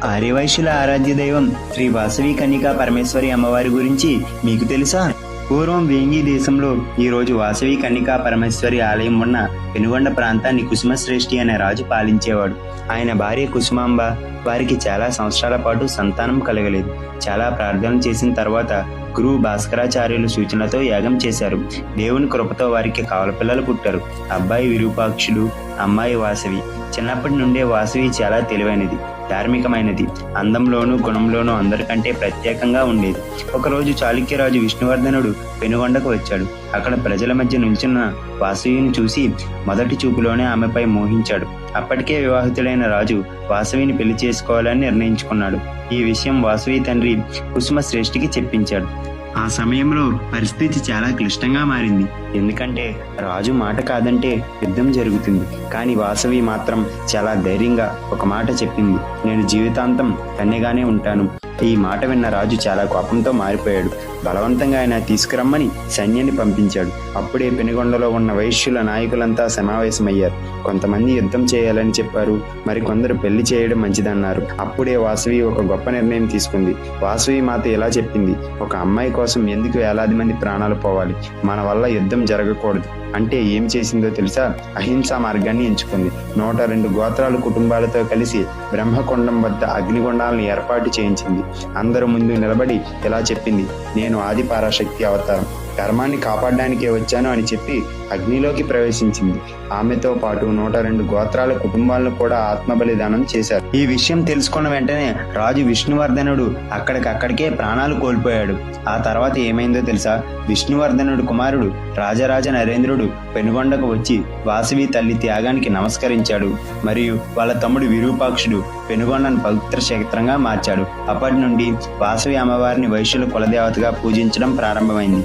ఆర్యవైశ్యుల ఆరాధ్య దైవం శ్రీ వాసవి కన్యకా పరమేశ్వరి అమ్మవారి గురించి మీకు తెలుసా? పూర్వం వేంగి దేశంలో ఈ రోజు వాసవి కన్యకా పరమేశ్వరి ఆలయం ఉన్న పెనుగొండ ప్రాంతాన్ని కుసుమశ్రేష్ఠి అనే రాజు పాలించేవాడు. ఆయన భార్య కుసుమాంబ వారికి చాలా సంవత్సరాల పాటు సంతానం కలగలేదు. చాలా ప్రార్థనలు చేసిన తర్వాత గురువు భాస్కరాచార్యుల సూచనతో యాగం చేశారు. దేవుని కృపతో వారికి కవలపిల్లలు పుట్టారు. అబ్బాయి విరూపాక్షుడు, అమ్మాయి వాసవి. చిన్నప్పటి నుండే వాసవి చాలా తెలివైనది, ధార్మికమైనది, అందంలోనూ గుణంలోనూ అందరికంటే ప్రత్యేకంగా ఉండేది. ఒకరోజు చాళుక్యరాజు విష్ణువర్ధనుడు పెనుగొండకు వచ్చాడు. అక్కడ ప్రజల మధ్య నిల్చున్న వాసవిని చూసి మొదటి చూపులోనే ఆమెపై మోహించాడు. అప్పటికే వివాహితుడైన రాజు వాసవిని పెళ్లి చేసుకోవాలని నిర్ణయించుకున్నాడు. ఈ విషయం వాసవి తండ్రి కుసుమశ్రేష్ఠికి చెప్పించాడు. ఆ సమయంలో పరిస్థితి చాలా క్లిష్టంగా మారింది. ఎందుకంటే రాజు మాట కాదంటే యుద్ధం జరుగుతుంది. కానీ వాసవి మాత్రం చాలా ధైర్యంగా ఒక మాట చెప్పింది, నేను జీవితాంతం కన్యగానే ఉంటాను. ఈ మాట విన్న రాజు చాలా కోపంతో మారిపోయాడు. బలవంతంగా ఆయన తీసుకురమ్మని సైన్యాన్ని పంపించాడు. అప్పుడే పెనుగొండలో ఉన్న వైశ్యుల నాయకులంతా సమావేశమయ్యారు. కొంతమంది యుద్ధం చేయాలని చెప్పారు, మరికొందరు పెళ్లి చేయడం మంచిదన్నారు. అప్పుడే వాసవి ఒక గొప్ప నిర్ణయం తీసుకుంది. వాసవి మాత ఇలా చెప్పింది, ఒక అమ్మాయి కోసం ఎందుకు వేలాది మంది ప్రాణాలు పోవాలి? మన వల్ల యుద్ధం జరగకూడదు అంటే ఏం చేసిందో తెలుసా? అహింసా మార్గాన్ని ఎంచుకుంది. 102 గోత్రాలు కుటుంబాలతో కలిసి బ్రహ్మకొండం వద్ద అగ్నిగుండాలను ఏర్పాటు చేయించింది. అందరూ ముందు నిలబడి ఇలా చెప్పింది, నేను ఆది పరాశక్తి అవతారం, ధర్మాన్ని కాపాడడానికే వచ్చాను అని చెప్పి అగ్నిలోకి ప్రవేశించింది. ఆమెతో పాటు 102 గోత్రాల కుటుంబాలను కూడా ఆత్మబలిదానం చేశారు. ఈ విషయం తెలుసుకున్న వెంటనే రాజు విష్ణువర్ధనుడు అక్కడికక్కడికే ప్రాణాలు కోల్పోయాడు. ఆ తర్వాత ఏమైందో తెలుసా? విష్ణువర్ధనుడు కుమారుడు రాజరాజ నరేంద్రుడు పెనుగొండకు వచ్చి వాసవి తల్లి త్యాగానికి నమస్కరించాడు. మరియు వాళ్ళ తమ్ముడు విరూపాక్షుడు పెనుగొండను పవిత్ర క్షేత్రంగా మార్చాడు. అప్పటి నుండి వాసవి అమ్మవారిని వైశ్యుల కులదేవతగా పూజించడం ప్రారంభమైంది.